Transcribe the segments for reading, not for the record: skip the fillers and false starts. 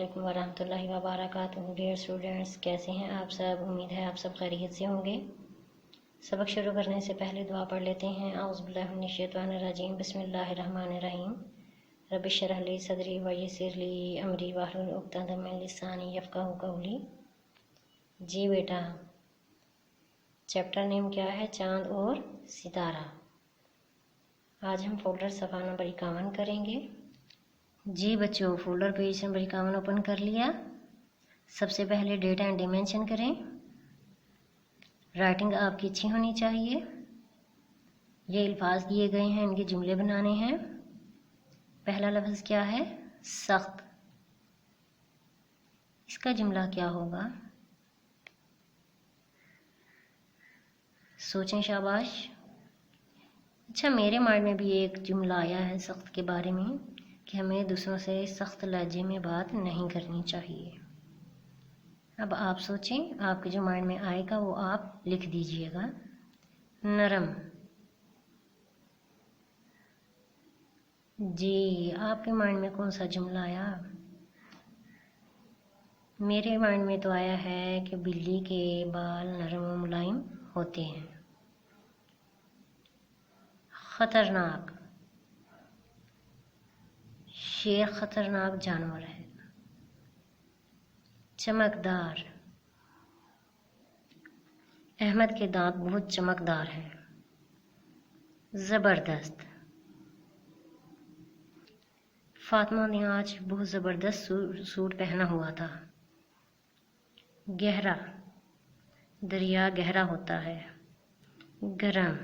वालेकुम वरहमतुल्लाहि वबरकातुहू। Dear students, कैसे हैं आप सब? उम्मीद है आप सब खैरियत से होंगे। सबक शुरू करने से पहले दुआ पढ़ लेते हैं। औज़ुबिल्लाहि मिनश्शैतानिर्रजीम, बिस्मिल्लाहिर्रहमानिर्रहीम। रब्बिश्रह ली सदरी व यस्सिर ली अमरी वाहलुल उक़दतम मिन लिसानी यफ़क़हू क़ौली। जी बेटा, चैप्टर नेम क्या है? चाँद और सितारा। आज हम फोल्डर सफ़ा नंबर 51 करेंगे। जी बच्चों, फोल्डर पेज नंबर 51 ओपन कर लिया। सबसे पहले डेट एंड डे मेंशन करें। राइटिंग आपकी अच्छी होनी चाहिए। ये अल्फाज दिए गए हैं, इनके जुमले बनाने हैं। पहला लफ्ज़ क्या है? सख्त। इसका जुमला क्या होगा? सोचें, शाबाश। अच्छा, मेरे माइंड में भी एक जुमला आया है सख्त के बारे में कि हमें दूसरों से सख्त लहजे में बात नहीं करनी चाहिए। अब आप सोचें, आपके जो माइंड में आएगा वो आप लिख दीजिएगा। नरम। जी, आपके माइंड में कौन सा जुमला आया? मेरे माइंड में तो आया है कि बिल्ली के बाल नरम और मुलायम होते हैं। खतरनाक। शेर खतरनाक जानवर है। चमकदार। अहमद के दांत बहुत चमकदार हैं। ज़बरदस्त। फातिमा ने आज बहुत ज़बरदस्त सूट पहना हुआ था। गहरा। दरिया गहरा होता है। गरम।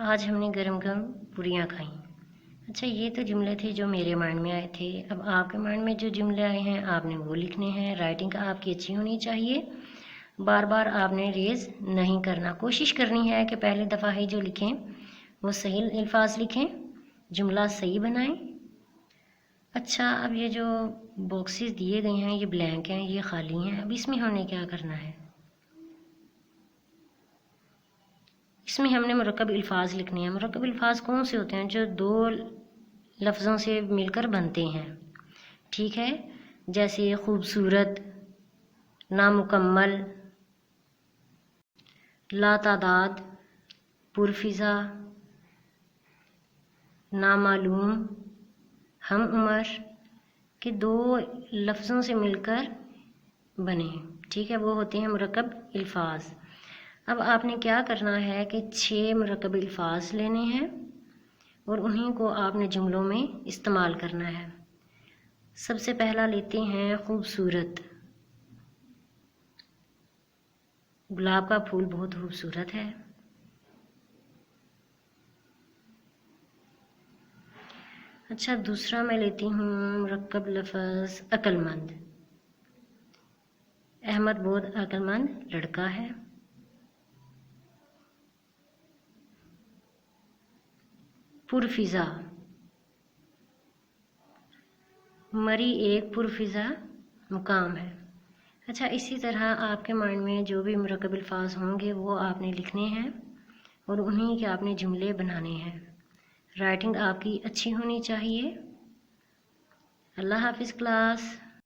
आज हमने गरम गरम पूरियाँ खाईं। अच्छा, ये तो जुमले थे जो मेरे माइंड में आए थे। अब आपके माइंड में जो जुमले आए हैं आपने वो लिखने हैं। राइटिंग आपकी अच्छी होनी चाहिए। बार बार आपने रेज नहीं करना। कोशिश करनी है कि पहली दफ़ा ही जो लिखें वो सही अल्फाज लिखें, जुमला सही बनाएं। अच्छा, अब ये जो बॉक्सेस दिए गए हैं ये ब्लैंक हैं, ये खाली हैं। अब इसमें हमने क्या करना है? इसमें हमने मुरक्कब अल्फाज लिखने हैं। मुरक्कब अल्फाज कौन से होते हैं? जो दो लफ्ज़ों से मिलकर बनते हैं। ठीक है, जैसे खूबसूरत, नामुकम्मल, लातादाद, पुरफिज़ा, नामालूम, हम उम्र के दो लफ्ज़ों से मिलकर बने। ठीक है, वो होते हैं मुरक्कब अल्फाज। अब आपने क्या करना है कि 6 मुरक्कब अल्फाज लेने हैं और उन्हीं को आपने जुमलों में इस्तेमाल करना है। सबसे पहला लेते हैं खूबसूरत। गुलाब का फूल बहुत खूबसूरत है। अच्छा, दूसरा मैं लेती हूँ मुरक्कब लफ्ज़ अक्लमंद। अहमद बहुत अक्लमंद लड़का है। पुरफिज़ा। मरी एक पुरफिज़ा मुकाम है। अच्छा, इसी तरह आपके माइंड में जो भी मुरक्कब अल्फाज होंगे वो आपने लिखने हैं और उन्हीं के आपने जुमले बनाने हैं। राइटिंग आपकी अच्छी होनी चाहिए। अल्लाह हाफिज़ क्लास।